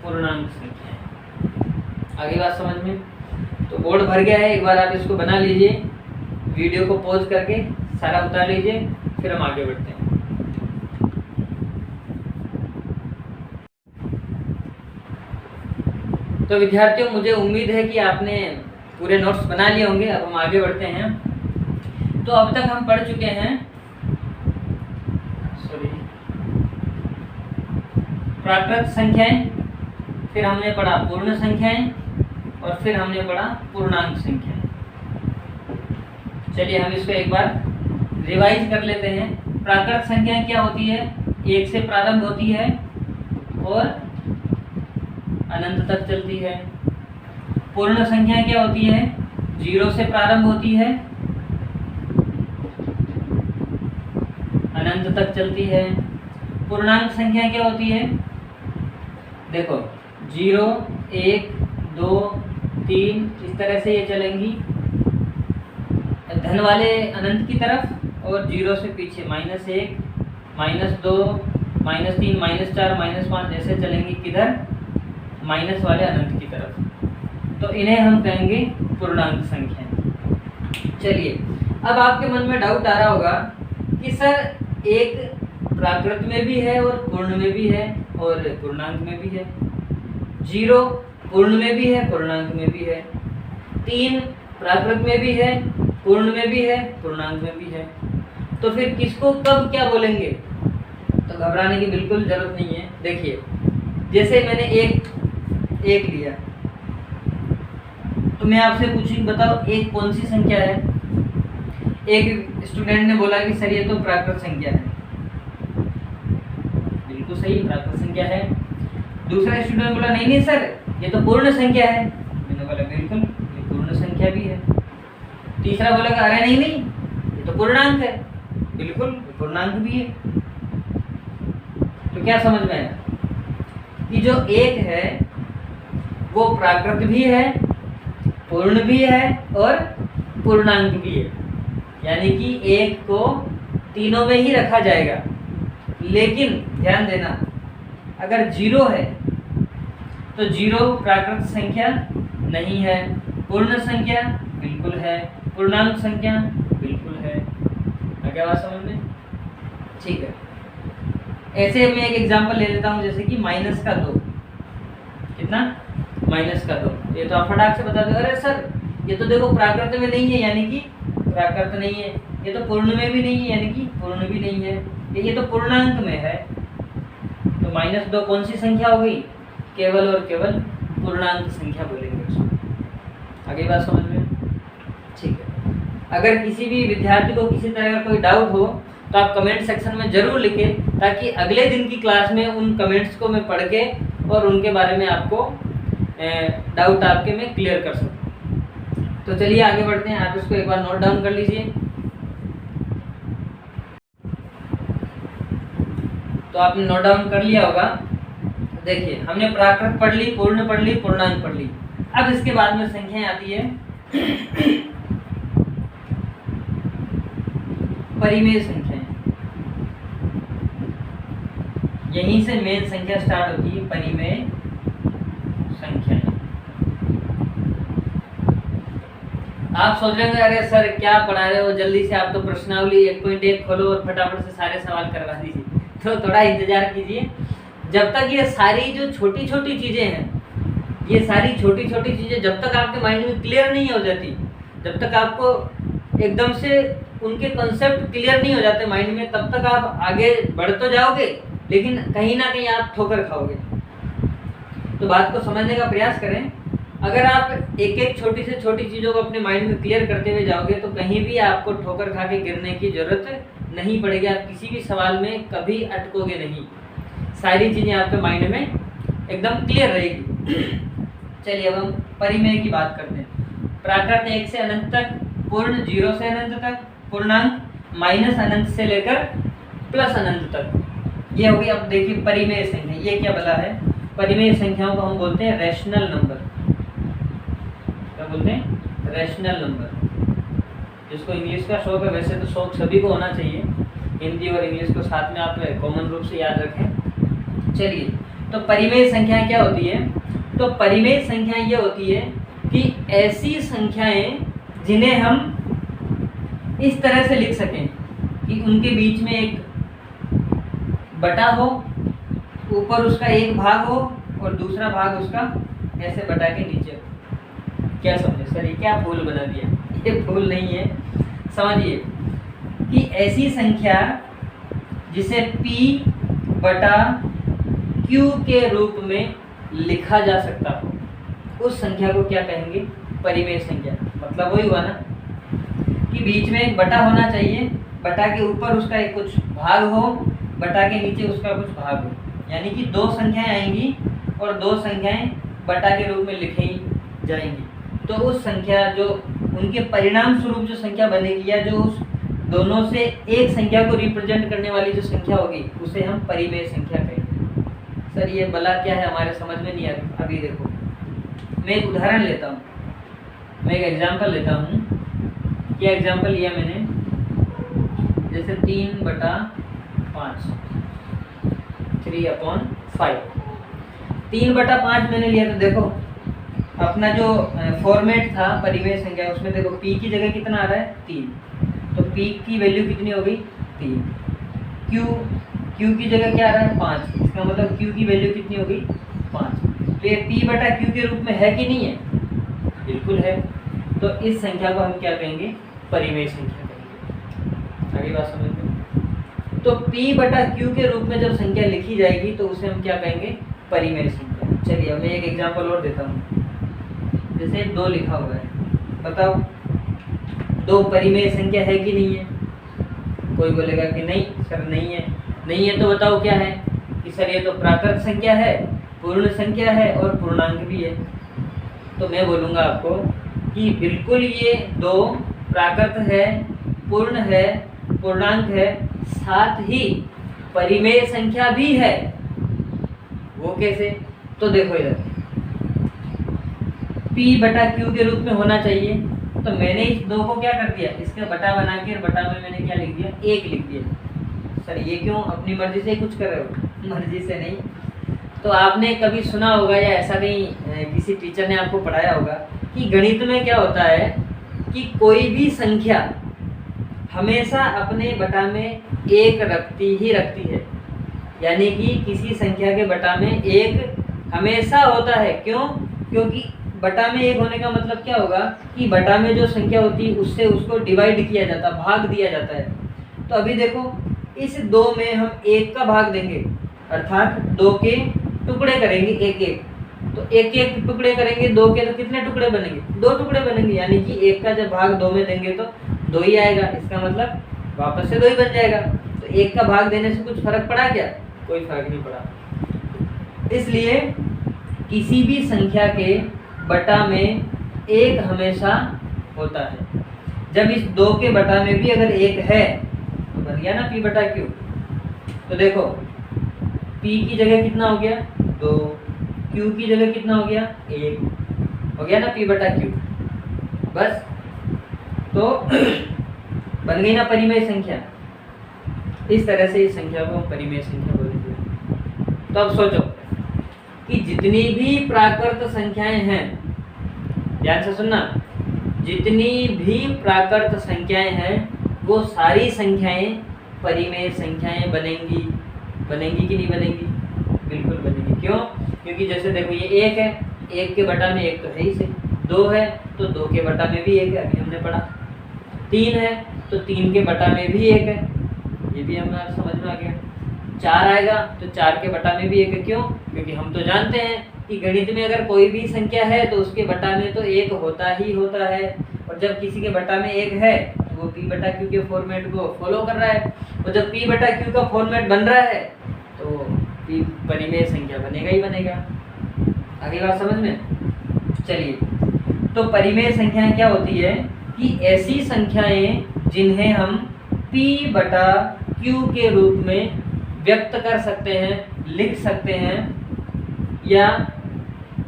पूर्णांक संख्याएं। आगे बात समझ में। तो बोर्ड भर गया है, एक बार आप इसको बना लीजिए, वीडियो को पॉज करके सारा उतार लीजिए, फिर हम आगे बढ़ते हैं। तो विद्यार्थियों, मुझे उम्मीद है कि आपने पूरे नोट्स बना लिए होंगे। अब हम आगे बढ़ते हैं। तो अब तक हम पढ़ चुके हैं प्राकृत संख्याएं, फिर हमने पढ़ा पूर्ण संख्याएं, और फिर हमने पढ़ा पूर्णांक संख्याएं। चलिए हम इसको एक बार रिवाइज कर लेते हैं। प्राकृत संख्याएं क्या होती है, 1 से प्रारंभ होती है और अनंत तक चलती है। पूर्ण संख्या क्या होती है? 0 से प्रारंभ होती है, अनंत तक चलती है। पूर्णांक संख्या क्या होती है? देखो 0, 1, 2, 3 इस तरह से ये चलेंगी धन वाले अनंत की तरफ, और 0 से पीछे -1, -2, -3, -4, -5 ऐसे चलेंगी किधर? माइनस वाले अनंत की तरफ। तो इन्हें हम कहेंगे पूर्णांक संख्या। चलिए, अब आपके मन में डाउट आ रहा होगा कि सर एक प्राकृत में भी है और पूर्ण में भी है और पूर्णांक में भी है, 0 पूर्ण में भी है पूर्णांक में भी है, 3 प्राकृत में भी है पूर्ण में भी है पूर्णांक में भी है, तो फिर किसको कब क्या बोलेंगे? तो घबराने की बिल्कुल जरूरत नहीं है। देखिए, जैसे मैंने एक लिया, तो मैं आपसे पूछूं, बताओ एक कौन सी संख्या है? एक स्टूडेंट ने बोला कि सर ये तो प्राकृत संख्या है। बिल्कुल सही, प्राकृत संख्या है। दूसरा स्टूडेंट बोला नहीं नहीं सर ये तो पूर्ण संख्या है। मैंने बोला बिल्कुल ये पूर्ण संख्या भी है। तीसरा बोला कि अरे नहीं नहीं ये तो पूर्णांक है। बिल्कुल पूर्णांक भी है। तो क्या समझ में आया कि जो एक है वो प्राकृत भी है, पूर्ण भी है और पूर्णांक भी है, यानी कि एक को तीनों में ही रखा जाएगा। लेकिन ध्यान देना, अगर 0 है तो 0 प्राकृत संख्या नहीं है, पूर्ण संख्या बिल्कुल है, पूर्णांक संख्या बिल्कुल है। क्या बात समझ में? ठीक है। ऐसे मैं एक एग्जांपल ले लेता हूं, जैसे कि -2। कितना? -2। ये तो आप फटाक से बता दो, अरे सर ये तो देखो प्राकृत में नहीं है, यानी कि प्राकृत नहीं है। ये तो पूर्ण में भी नहीं है, यानी कि पूर्ण भी नहीं है। ये तो पूर्णांक में है। तो -2 कौन सी संख्या हो गई? केवल और केवल पूर्णांक संख्या बोलेंगे उसको। आगे बात समझ में? ठीक है। अगर किसी भी विद्यार्थी को किसी तरह का कोई डाउट हो तो आप कमेंट सेक्शन में जरूर लिखें, ताकि अगले दिन की क्लास में उन कमेंट्स को मैं पढ़ के और उनके बारे में आपको डाउट आपके में क्लियर कर सकूं। तो चलिए आगे बढ़ते हैं। आप इसको एक बार नोट डाउन कर लीजिए। तो आपने नोट डाउन कर लिया होगा। देखिए, हमने प्राकृत पढ़ ली, पूर्ण पढ़ ली, पूर्णांक पढ़ ली। अब इसके बाद में संख्याएं आती है परिमेय संख्याएं। यहीं से मेन संख्या स्टार्ट होती है, परिमेय संख्याएं। आप सोच रहे होंगे अरे सर क्या पढ़ा रहे हो, जल्दी से आप तो प्रश्नावली 1.1 खोलो और फटाफट से सारे सवाल करवा दीजिए। तो थोड़ा इंतजार कीजिए, जब तक ये सारी जो छोटी छोटी चीजें हैं, ये सारी छोटी छोटी चीजें जब तक आपके माइंड में क्लियर नहीं हो जाती, जब तक आपको एकदम से उनके कॉन्सेप्ट क्लियर नहीं हो जाते माइंड में, तब तक आप आगे बढ़ तो जाओगे, लेकिन कहीं ना कहीं आप ठोकर खाओगे। तो बात को समझने का प्रयास करें। अगर आप एक एक छोटी से छोटी चीज़ों को अपने माइंड में क्लियर करते हुए जाओगे तो कहीं भी आपको ठोकर खा के गिरने की जरूरत नहीं पड़ेगी। आप किसी भी सवाल में कभी अटकोगे नहीं, सारी चीज़ें आपके माइंड में एकदम क्लियर रहेगी। चलिए अब हम परिमेय की बात करते हैं। प्राकृत 1 से अनंत तक, पूर्ण 0 से अनंत तक, पूर्णांक माइनस अनंत से लेकर प्लस अनंत तक। ये होगी। अब देखिए परिमेय संख्या, ये क्या बला है? परिमेय संख्याओं को हम बोलते हैं रैशनल नंबर। क्या बोलते हैं? Rational number. जिसको इंग्लिश का शौक है, वैसे तो शौक सभी को होना चाहिए, हिंदी और इंग्लिश को साथ में आप कॉमन रूप से याद रखें। चलिए, तो परिमेय संख्याएं क्या होती है? तो परिमेय संख्याएं ये होती है कि ऐसी संख्याएं जिन्हें हम इस तरह से लिख सकें कि उनके बीच में एक बटा हो, ऊपर उसका एक भाग हो और दूसरा भाग उसका ऐसे बटा के नीचे हो। क्या समझे सर, ये क्या फूल बना दिया? ये फूल नहीं है, समझिए कि ऐसी संख्या जिसे P बटा Q के रूप में लिखा जा सकता हो, उस संख्या को क्या कहेंगे? परिमेय संख्या। मतलब वही हुआ ना कि बीच में एक बटा होना चाहिए, बटा के ऊपर उसका एक कुछ भाग हो बटा के नीचे उसका कुछ भाग हो, यानी कि दो संख्याएं आएंगी और दो संख्याएं बटा के रूप में लिखी जाएंगी। तो उस संख्या जो उनके परिणाम स्वरूप जो संख्या बनेगी या जो उस दोनों से एक संख्या को रिप्रेजेंट करने वाली जो संख्या होगी उसे हम परिमेय संख्या कहेंगे। सर ये भला क्या है, हमारे समझ में नहीं आ रहा। अभी देखो मैं एक उदाहरण लेता हूँ, मैं एक एग्जाम्पल लेता हूँ। क्या एग्जाम्पल लिया मैंने, जैसे 3/5 3/5 3/5 मैंने लिया। तो देखो अपना जो फॉर्मेट था परिमेय संख्या उसमें देखो p की जगह कितना आ रहा है 3, तो p की वैल्यू कितनी हो गई 3। q की जगह क्या आ रहा है 5, इसका मतलब q की वैल्यू कितनी हो गई 5। तो ये p/q के रूप में है कि नहीं है, बिल्कुल है। तो इस संख्या को हम क्या कहेंगे, परिमेय संख्या कहेंगे। आगे बात समझ में। तो p/q के रूप में जब संख्या लिखी जाएगी तो उसे हम क्या कहेंगे, परिमेय संख्या। चलिए अब मैं एक एग्जांपल और देता हूँ। जैसे 2 लिखा हुआ है, बताओ 2 परिमेय संख्या है कि नहीं है। कोई बोलेगा कि नहीं सर नहीं है। नहीं है तो बताओ क्या है, कि सर ये तो प्राकृत संख्या है, पूर्ण संख्या है और पूर्णांक भी है। तो मैं बोलूँगा आपको कि बिल्कुल ये 2 प्राकृत है, पूर्ण है, पूर्णांक है, साथ ही परिमेय संख्या भी है। वो कैसे, तो देखो इधर p/q के रूप में होना चाहिए। तो मैंने इस 2 को क्या कर दिया, इसका बटा बना के बटा में मैंने क्या लिख दिया, 1 लिख दिया। सर ये क्यों, अपनी मर्जी से कुछ कर रहे हो, मर्जी से नहीं। तो आपने कभी सुना होगा या ऐसा कहीं किसी टीचर ने आपको पढ़ाया होगा कि गणित में क्या होता है कि कोई भी संख्या हमेशा अपने बटा में 1 रखती है। यानी कि किसी संख्या के बटा में 1 हमेशा होता है। क्यों, क्योंकि बटा में 1 होने का मतलब क्या होगा कि बटा में जो संख्या होती है उससे उसको डिवाइड किया जाता है, भाग दिया जाता है। तो अभी देखो इस 2 में हम 1 का भाग देंगे, अर्थात 2 के टुकड़े करेंगे 1-1। तो 1-1 टुकड़े करेंगे 2 के, तो कितने टुकड़े बनेंगे, 2 टुकड़े बनेंगे। यानी कि 1 का जब भाग 2 में देंगे तो 2 ही आएगा, इसका मतलब वापस से 2 ही बन जाएगा। तो 1 का भाग देने से कुछ फर्क पड़ा क्या, कोई फर्क नहीं पड़ा। इसलिए किसी भी संख्या के बटा में 1 हमेशा होता है। जब इस 2 के बटा में भी अगर 1 है तो बन गया ना p/q। तो देखो p की जगह कितना हो गया 2, q की जगह कितना हो गया 1, हो गया ना p/q। बस तो बन गई ना परिमेय संख्या। इस तरह से इस संख्या को हम परिमेय संख्या बोलेंगे। तो अब सोचो कि जितनी भी प्राकृत संख्याएं हैं, ध्यान से सुनना, जितनी भी प्राकृत संख्याएं हैं वो सारी संख्याएं परिमेय संख्याएं बनेंगी। बनेंगी कि नहीं बनेंगी, बिल्कुल बनेंगी। क्यों, क्योंकि जैसे देखो ये 1 है, 1 के बटा में 1 तो है ही से, 2 है तो 2 के बटा में भी 1 है, अभी हमने पढ़ा। 3 है तो 3 के बटा में भी 1 है, ये भी हमारा समझ में आ गया। 4 आएगा तो 4 के बटा में भी 1 है। क्यों, क्योंकि हम तो जानते हैं कि गणित में अगर कोई भी संख्या है तो उसके बटा में तो 1 होता ही होता है। और जब किसी के बटा में 1 है तो वो p/q के फॉर्मेट को फॉलो कर रहा है। और जब p/q का फॉर्मेट बन रहा है तो p परिमेय संख्या बनेगा ही बनेगा। आगे बात समझ में। चलिए, तो परिमेय संख्याएं क्या होती है कि ऐसी संख्याएं जिन्हें हम p/q के रूप में व्यक्त कर सकते हैं, लिख सकते हैं या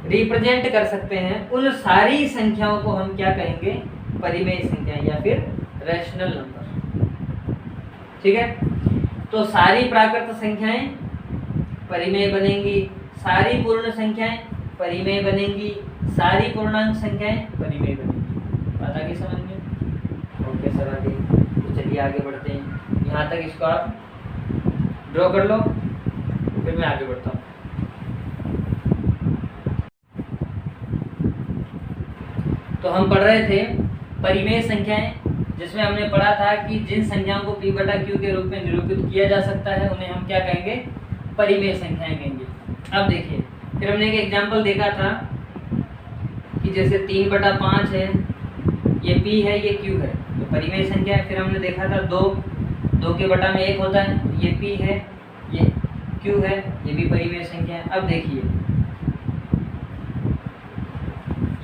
रिप्रेजेंट कर सकते हैं, उन सारी संख्याओं को हम क्या कहेंगे, परिमेय संख्या या फिर रैशनल नंबर। ठीक है, तो सारी प्राकृत संख्याएं परिमेय बनेंगी, सारी पूर्ण संख्याएं परिमेय बनेंगी, सारी पूर्णांक संख्याएं परिमेय बनेंगी। बात आगे समझ में। ओके सर आगे, तो चलिए आगे बढ़ते हैं। यहाँ तक इसको आप ड्रॉ कर लो, फिर मैं आगे बढ़ता हूँ। तो हम पढ़ रहे थे परिमेय संख्याएं, जिसमें हमने पढ़ा था कि जिन संख्याओं को p/q के रूप में निरूपित किया जा सकता है उन्हें हम क्या कहेंगे, परिमेय संख्याएं कहेंगे। अब देखिए, फिर हमने एक एग्जाम्पल देखा था कि जैसे 3/5 है, ये p है, ये q है, तो परिमेय संख्या है। फिर हमने देखा था 2 के बटा में 1 होता है, ये p है, Q है, ये भी परिमेय संख्या है। अब देखिए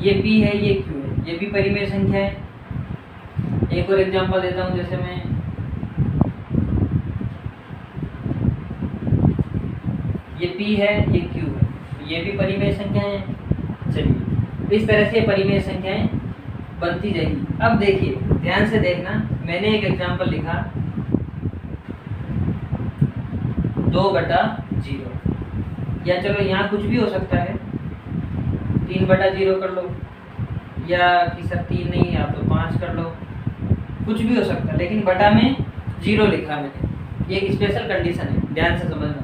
ये P है, ये Q है, ये भी परिमेय संख्या है। एक और एग्जांपल देता हूँ, जैसे मैं ये P है, ये Q है, ये भी परिमेय संख्या है। चलिए इस तरह से परिमेय संख्याएं बनती जाएगी। अब देखिए ध्यान से देखना, मैंने एक एग्जांपल लिखा 2/0, या चलो यहाँ कुछ भी हो सकता है, 3/0 कर लो, या कि सर 3 नहीं आप तो 5 कर लो, कुछ भी हो सकता है, लेकिन बटा में 0 लिखा मैंने। ये एक स्पेशल कंडीशन है, ध्यान से समझना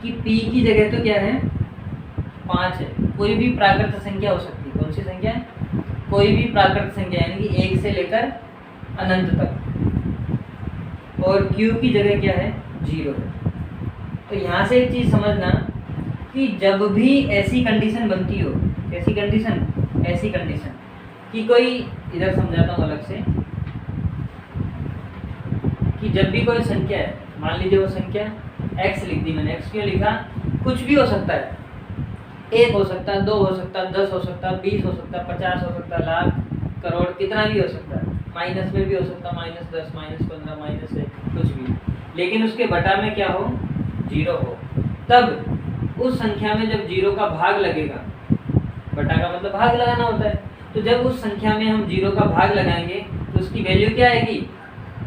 कि P की जगह तो क्या है 5 है। कोई भी प्राकृत संख्या हो सकती है। कौन सी संख्या है? कोई भी प्राकृत संख्या, यानी कि 1 से लेकर अनंत तक। और Q की जगह क्या है 0 है। तो यहाँ से एक चीज़ समझना कि जब भी ऐसी कंडीशन बनती हो, कैसी कंडीशन, ऐसी कंडीशन कि कोई, इधर समझाता हूँ अलग से, कि जब भी कोई संख्या है, मान लीजिए वो संख्या x लिख दी मैंने, x क्यों लिखा, कुछ भी हो सकता है, 1 हो सकता है, 2 हो सकता है, 10 हो सकता है, 20 हो सकता है, 50 हो सकता है, लाख, करोड़, कितना भी हो सकता है, माइनस में भी हो सकता है, -10, -15, माइनस है, कुछ भी, लेकिन उसके बटा में क्या हो 0 हो, तब उस संख्या में जब 0 का भाग लगेगा, बटा का मतलब भाग लगाना होता है, तो जब उस संख्या में हम 0 का भाग लगाएंगे तो उसकी वैल्यू क्या आएगी,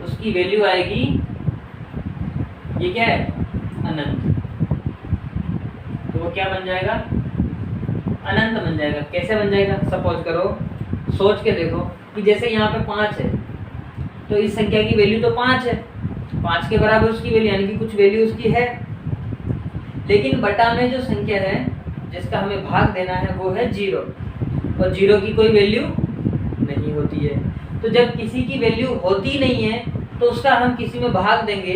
उसकी वैल्यू आएगी, ये क्या है अनंत। तो वो क्या बन जाएगा, अनंत बन जाएगा। कैसे बन जाएगा, सपोज करो, सोच के देखो कि जैसे यहाँ पे 5 है, तो इस संख्या की वैल्यू तो 5 है, 5 के बराबर उसकी वैल्यू, यानी कि कुछ वैल्यू उसकी है, लेकिन बटा में जो संख्या है जिसका हमें भाग देना है वो है 0, और 0 की कोई वैल्यू नहीं होती है। तो जब किसी की वैल्यू होती नहीं है तो उसका हम किसी में भाग देंगे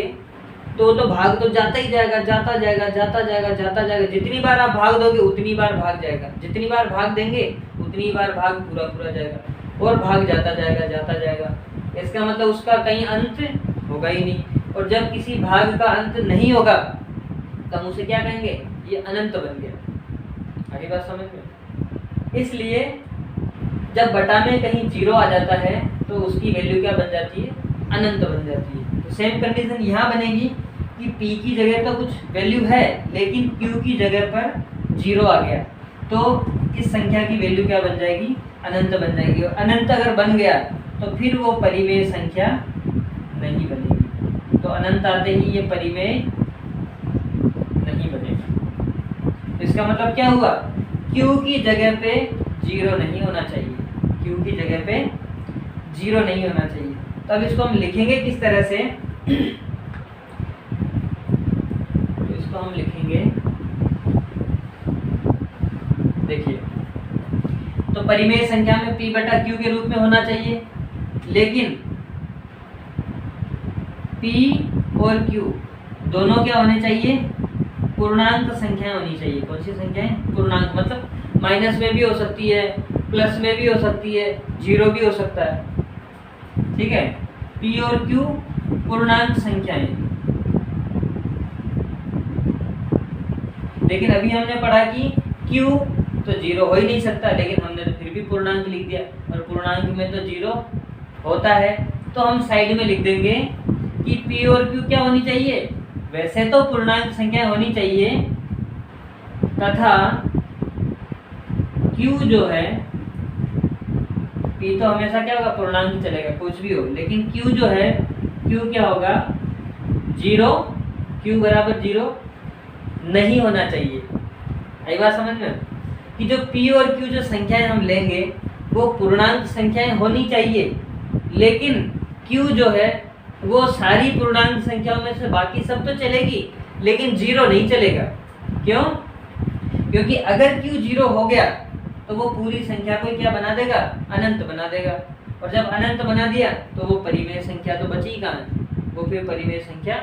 तो भाग तो जाता ही जाएगा, जाता जाएगा, जाता जाएगा, जाता जाएगा। जितनी बार आप भाग दोगे उतनी बार भाग जाएगा, जितनी बार भाग देंगे उतनी बार भाग पूरा पूरा जाएगा, और भाग जाता जाएगा, जाता जाएगा। इसका मतलब उसका कहीं अंत होगा ही नहीं, और जब किसी भाग का अंत नहीं होगा तब उसे क्या कहेंगे, ये अनंत बन गया। आगे बात समझ में? इसलिए जब बटा में कहीं 0 आ जाता है तो उसकी वैल्यू क्या बन जाती है, अनंत बन जाती है। तो सेम कंडीशन यहाँ बनेगी कि P की जगह तो कुछ वैल्यू है, लेकिन Q की जगह पर 0 आ गया, तो इस संख्या की वैल्यू क्या बन जाएगी, अनंत बन जाएगी। और अनंत अगर बन गया तो फिर वो परिमेय संख्या नहीं बनेगी। तो अनंत आते ही ये परिमेय नहीं बनेगा। इसका मतलब क्या हुआ, Q की जगह पे 0 नहीं होना चाहिए, Q की जगह पे 0 नहीं होना चाहिए। तो अब इसको हम लिखेंगे किस तरह से, तो इसको हम लिखेंगे, देखिए, तो परिमेय संख्या में P बटा Q के रूप में होना चाहिए, लेकिन P और Q दोनों क्या होने चाहिए, पूर्णांक संख्या होनी चाहिए। कौन सी संख्याएं, पूर्णांक, मतलब माइनस में भी हो सकती है, प्लस में भी हो सकती है, 0 भी हो सकता है, ठीक है। P और Q पूर्णांक संख्याएं। लेकिन अभी हमने पढ़ा कि Q तो 0 हो ही नहीं सकता, लेकिन हमने तो फिर भी पूर्णांक लिख दिया, और पूर्णांक में तो 0 होता है। तो हम साइड में लिख देंगे कि P और Q क्या होनी चाहिए, वैसे तो पूर्णांक संख्या होनी चाहिए, तथा Q जो है, P तो हमेशा क्या होगा, पूर्णांक चलेगा, कुछ भी हो, लेकिन Q जो है, Q क्या होगा 0, Q बराबर 0 नहीं होना चाहिए। आई बात समझ में, कि जो P और Q जो संख्याएं हम लेंगे वो पूर्णांक संख्याएं होनी चाहिए, लेकिन Q जो है वो सारी पूर्णांक संख्याओं में से बाकी सब तो चलेगी, लेकिन 0 नहीं चलेगा। क्यों? क्योंकि अगर Q 0 हो गया तो वो पूरी संख्या को क्या बना देगा, अनंत बना देगा, और जब अनंत बना दिया तो वो परिमेय संख्या तो बची कहाँ, वो फिर परिमेय संख्या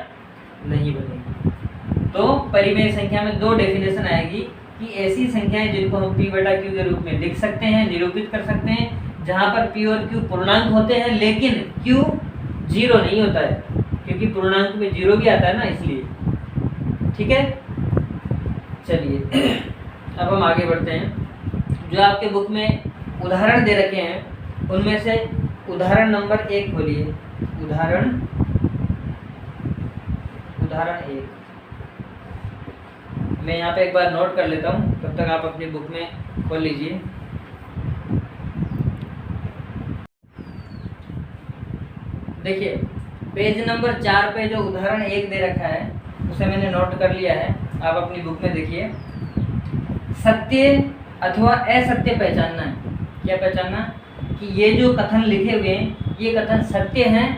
नहीं बनेगी। तो परिमेय संख्या में 2 डेफिनेशन आएगी कि ऐसी संख्याएं जिनको हम P बटा Q के रूप में लिख सकते हैं, निरूपित कर सकते हैं, जहां पर P और Q पूर्णांक होते हैं लेकिन Q 0 नहीं होता है, क्योंकि पूर्णांक में 0 भी आता है ना, इसलिए ठीक है, चलिए अब हम आगे बढ़ते हैं। जो आपके बुक में उदाहरण दे रखे हैं उनमें से उदाहरण नंबर 1 खोलिए। उदाहरण 1 मैं यहाँ पे एक बार नोट कर लेता हूँ, तब तक आप अपनी बुक में खोल लीजिए। देखिए पेज नंबर 4 पे जो उदाहरण 1 दे रखा है उसे मैंने नोट कर लिया है, आप अपनी बुक में देखिए। सत्य अथवा असत्य पहचानना है। क्या पहचानना? कि ये जो कथन लिखे हुए हैं ये कथन सत्य हैं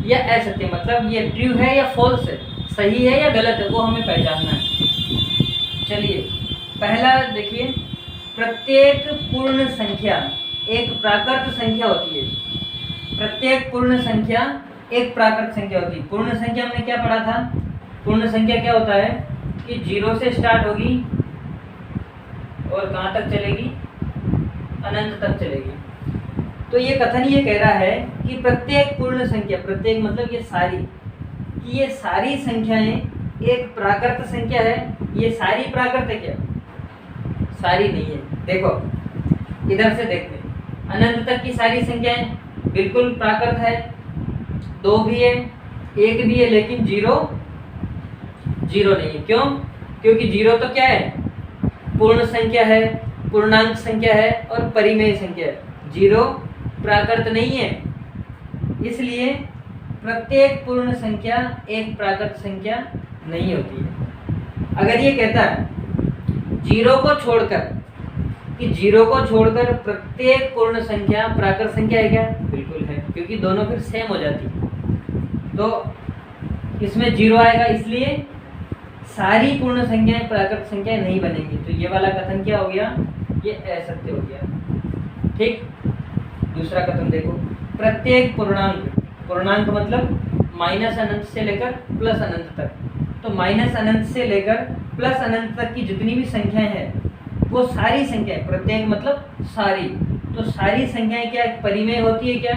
या असत्य, मतलब ये ट्रू है या फॉल्स है, सही है या गलत है, वो हमें पहचानना है। चलिए पहला देखिए, प्रत्येक पूर्ण संख्या एक प्राकृत संख्या होती है। प्रत्येक पूर्ण संख्या एक प्राकृत संख्या होती है। पूर्ण संख्या हमने क्या पढ़ा था? पूर्ण संख्या क्या होता है कि 0 से स्टार्ट होगी और कहाँ तक चलेगी? अनंत तक चलेगी। तो ये कथन ये कह रहा है कि प्रत्येक पूर्ण संख्या, प्रत्येक मतलब ये सारी, कि ये सारी संख्याएं एक प्राकृत संख्या है। ये सारी प्राकृत है क्या? सारी नहीं है। देखो इधर से देखते हैं, अनंत तक की सारी संख्याएं बिल्कुल प्राकृत है, 2 भी है, 1 भी है, लेकिन 0 नहीं है। क्यों? क्योंकि 0 तो क्या है? पूर्ण संख्या है, पूर्णांक संख्या है और परिमेय संख्या है। 0 प्राकृत नहीं है, इसलिए प्रत्येक पूर्ण संख्या एक प्राकृत संख्या नहीं होती है। अगर ये कहता है 0 को छोड़कर, कि 0 को छोड़कर प्रत्येक पूर्ण संख्या प्राकृत संख्या है क्या? बिल्कुल है, क्योंकि दोनों फिर सेम हो जाती है। तो इसमें 0 आएगा, इसलिए सारी पूर्ण संख्याएं प्राकृत संख्याएं नहीं बनेंगी। तो ये वाला कथन क्या हो गया? ये असत्य हो गया। ठीक। दूसरा कथन देखो, प्रत्येक पूर्णांक, पूर्णांक मतलब माइनस अनंत से लेकर प्लस अनंत तक। तो माइनस अनंत से लेकर प्लस अनंत तक की जितनी भी संख्याएं हैं वो सारी संख्याएं, प्रत्येक मतलब सारी, तो सारी संख्याएं क्या परिमेय होती है क्या?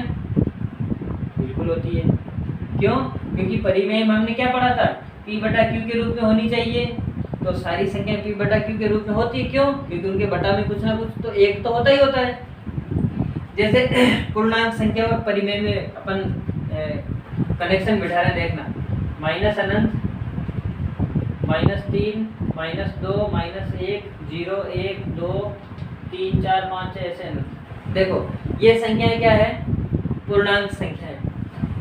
बिल्कुल होती है। क्यों? क्योंकि परिमेय में हमने क्या पढ़ा था? P बटा Q के रूप में होनी चाहिए। तो सारी संख्याएं P बटा Q के रूप में होती है। क्यों? क्योंकि उनके बटा में कुछ ना कुछ तो एक तो होता ही होता है। जैसे पूर्णांक संख्या और परिमेय में अपन कनेक्शन बिठा रहे, देखना, माइनस अनंत, -3, -2, -1, 0, 1, 2, 3, 4, 5, 6 ऐसे अनंत। देखो ये संख्याएं क्या है? पूर्णांक संख्या है।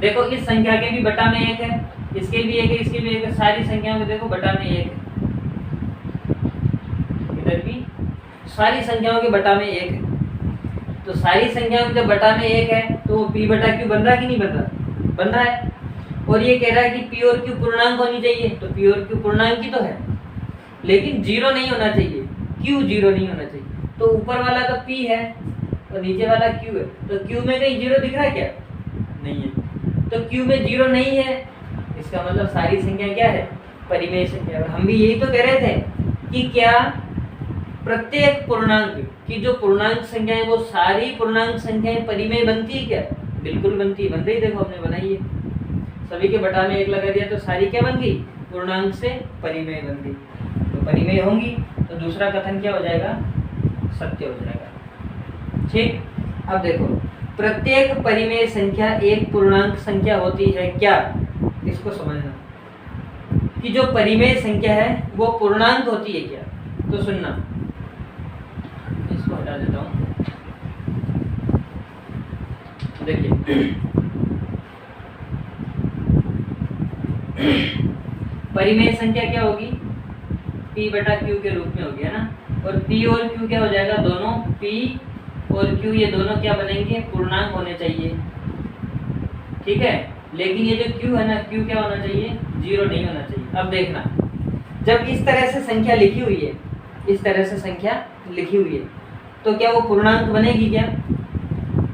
देखो इस संख्या के भी बटा में 1 है, इसके भी 1 है, इसके भी 1 है, सारी संख्याओं में देखो बटा में 1 है। इधर भी सारी संख्याओं के बटा में 1 है। तो सारी संख्याओं के जब बटा में 1 है तो वो P बटा Q बन रहा है कि नहीं बन रहा? बन रहा है। और ये कह रहा है कि P और Q पूर्णांक होनी चाहिए, तो P और Q पूर्णांक ही तो है, लेकिन 0 नहीं होना चाहिए। Q 0 नहीं होना चाहिए। तो ऊपर वाला तो P है और नीचे वाला Q है, तो Q में कहीं 0 दिख रहा है क्या? नहीं है। तो Q में 0 नहीं है, इसका मतलब सारी संख्या क्या है? परिमेय संख्या। हम भी यही तो कह रहे थे कि क्या प्रत्येक पूर्णांक की जो पूर्णांक संख्या है वो सारी पूर्णांक संख्याएं परिमेय बनती है क्या? बिल्कुल बनती है। बन रही, देखो हमने बनाई है, सभी के बटा में 1 लगा दिया तो सारी क्या बन गई? पूर्णांक से परिमेय बन गई। तो परिमेय होंगी तो दूसरा कथन क्या हो जाएगा? सत्य हो जाएगा। ठीक। अब देखो, प्रत्येक परिमेय संख्या एक पूर्णांक संख्या होती है क्या? इसको समझना कि जो परिमेय संख्या है वो पूर्णांक होती है क्या? तो सुनना, इसको हटा देता हूं। देखिए परिमेय संख्या क्या होगी? P बटा Q के रूप में होगी, है ना। और P और Q क्या हो जाएगा? दोनों P और Q ये दोनों क्या बनेंगे? पूर्णांक होने चाहिए। ठीक है। लेकिन ये जो Q है ना, Q क्या होना चाहिए? 0 नहीं होना चाहिए। अब देखना, जब इस तरह से संख्या लिखी हुई है, इस तरह से संख्या लिखी हुई है, तो क्या वो पूर्णांक बनेगी क्या?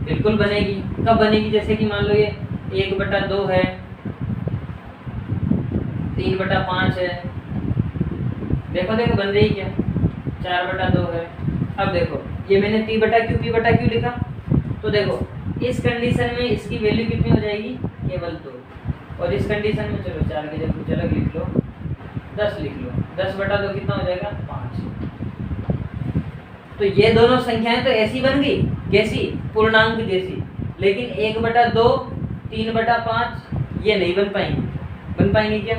बिल्कुल बनेगी। कब बनेगी? जैसे कि मान लो ये 1 बटा 2 है, 3 बटा 5 है, देखो देखो बन रही क्या? 4 बटा 2 है। अब देखो ये मैंने P बटा Q लिखा, तो देखो इस कंडीशन में इसकी वैल्यू कितनी हो जाएगी? केवल 2। और इस कंडीशन में चलो 4 की जगह कुछ अलग लिख लो, 10 लिख लो, 10/2 कितना हो जाएगा 5। तो ये दोनों संख्याएं तो ऐसी बन गई, कैसी, पूर्णांक जैसी, लेकिन 1/2 3/5 ये नहीं बन पाएंगी। बन पाएंगी क्या?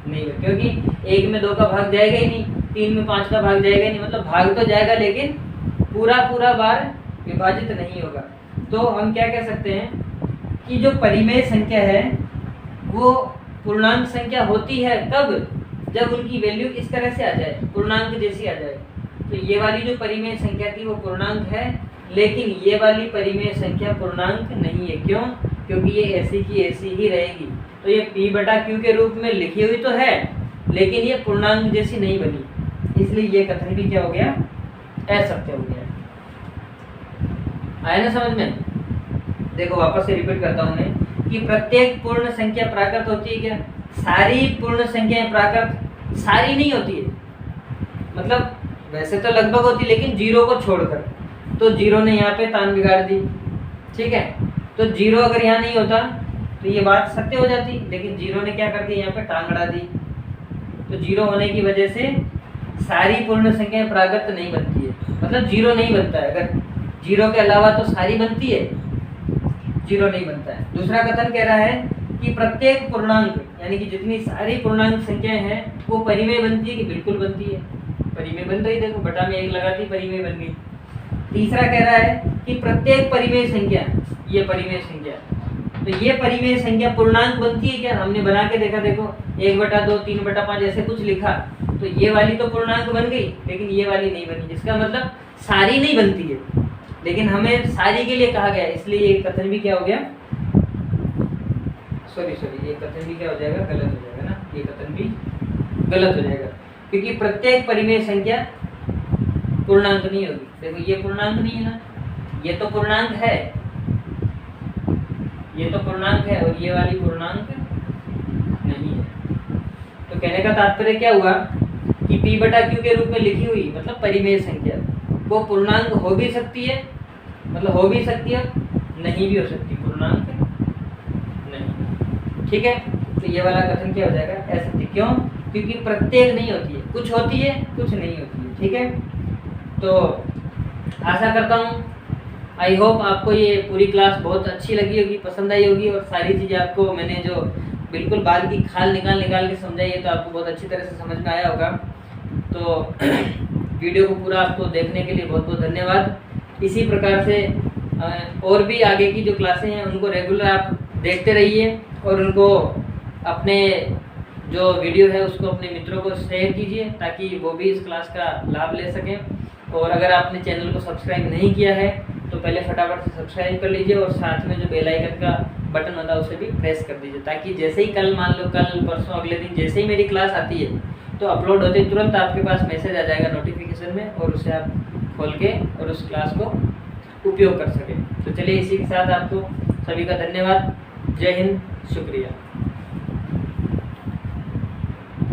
नहीं, क्योंकि 1 में 2 का भाग जाएगा ही नहीं, 3 में 5 का भाग जाएगा ही नहीं, मतलब भाग तो जाएगा लेकिन पूरा बार विभाजित नहीं होगा। तो हम क्या कह सकते हैं कि जो परिमेय संख्या है वो पूर्णांक संख्या होती है कब? जब उनकी वैल्यू इस तरह से आ जाए, पूर्णांक जैसी आ जाए। तो ये वाली जो परिमेय संख्या थी वो पूर्णांक है, लेकिन ये वाली परिमेय संख्या पूर्णांक नहीं है। क्यों? क्योंकि ये ऐसी की ऐसी ही रहेगी। तो ये P/Q के रूप में लिखी हुई तो है, लेकिन ये पूर्णांक जैसी नहीं बनी, इसलिए ये कथन भी क्या हो गया? असत्य हो गया। आया ना समझ में? देखो वापस से रिपीट करता हूँ मैं कि प्रत्येक पूर्ण संख्या प्राकृत होती है क्या? सारी पूर्ण संख्याएं प्राकृत सारी नहीं होती है, मतलब वैसे तो लगभग होती, लेकिन जीरो को छोड़कर। तो जीरो ने यहाँ पे तान बिगाड़ दी, ठीक है। तो जीरो अगर यहाँ नहीं होता तो ये बात सत्य हो जाती, लेकिन जीरो ने क्या कर दिया? यहाँ पे टांग अड़ा दी। तो जीरो होने की वजह से सारी पूर्ण संख्याएं प्राकृत नहीं बनती है, मतलब जीरो नहीं बनता है। अगर जीरो के अलावा तो सारी बनती है, जीरो नहीं बनता है। दूसरा कथन कह रहा है कि प्रत्येक पूर्णांक यानी कि जितनी सारी पूर्णांक संख्याएं हैं वो परिमेय बनती है कि बिल्कुल बनती है? परिमेय बन रही, देखो बटा में 1 लगाती, परिमेय बन गई। तीसरा कह रहा है कि प्रत्येक परिमेय संख्या, ये परिमेय संख्या, तो ये परिमेय संख्या पूर्णांक बनती है क्या? हमने बना के देखा, देखो 1/2 3/5 ऐसे कुछ लिखा, तो ये वाली तो पूर्णांक बन गई, लेकिन ये वाली नहीं बनी। जिसका मतलब सारी नहीं बनती है, लेकिन हमें सारी के लिए कहा गया, इसलिए ये कथन भी क्या हो गया? सॉरी ये कथन भी क्या हो जाएगा? गलत हो जाएगा ना, ये कथन भी गलत हो जाएगा, क्योंकि प्रत्येक परिमेय संख्या पूर्णांक नहीं होगी। देखो ये पूर्णांक नहीं है ना, ये तो पूर्णांक है, ये तो पूर्णांक है, और ये वाली पूर्णांक नहीं है। तो कहने का तात्पर्य क्या हुआ कि P/Q के रूप में लिखी हुई मतलब परिमेय संख्या वो पूर्णांक हो भी सकती है, मतलब हो भी सकती है, नहीं भी हो सकती, पूर्णांक नहीं, ठीक है। तो ये वाला कथन क्या हो जाएगा? असत्य। क्यों? क्योंकि प्रत्येक नहीं होती है, कुछ होती है कुछ नहीं होती है, ठीक है। तो आशा करता हूँ, आई होप आपको ये पूरी क्लास बहुत अच्छी लगी होगी, पसंद आई होगी, और सारी चीज़ें आपको मैंने जो बिल्कुल बाल की खाल निकाल के समझाई है तो आपको बहुत अच्छी तरह से समझ में आया होगा। तो वीडियो को पूरा आपको देखने के लिए बहुत बहुत धन्यवाद। इसी प्रकार से और भी आगे की जो क्लासें हैं उनको रेगुलर आप देखते रहिए, और उनको अपने जो वीडियो है उसको अपने मित्रों को शेयर कीजिए ताकि वो भी इस क्लास का लाभ ले सकें। और अगर आपने चैनल को सब्सक्राइब नहीं किया है तो पहले फटाफट से सब्सक्राइब कर लीजिए, और साथ में जो बेल आइकन का बटन होता है उसे भी प्रेस कर दीजिए, ताकि जैसे ही कल, मान लो कल परसों अगले दिन जैसे ही मेरी क्लास आती है तो अपलोड होते तुरंत आपके पास मैसेज आ जाएगा नोटिफिकेशन में, और उसे आप खोल के और उस क्लास को उपयोग कर सकें। तो चलिए इसी के साथ आपको सभी का धन्यवाद। जय हिंद, शुक्रिया।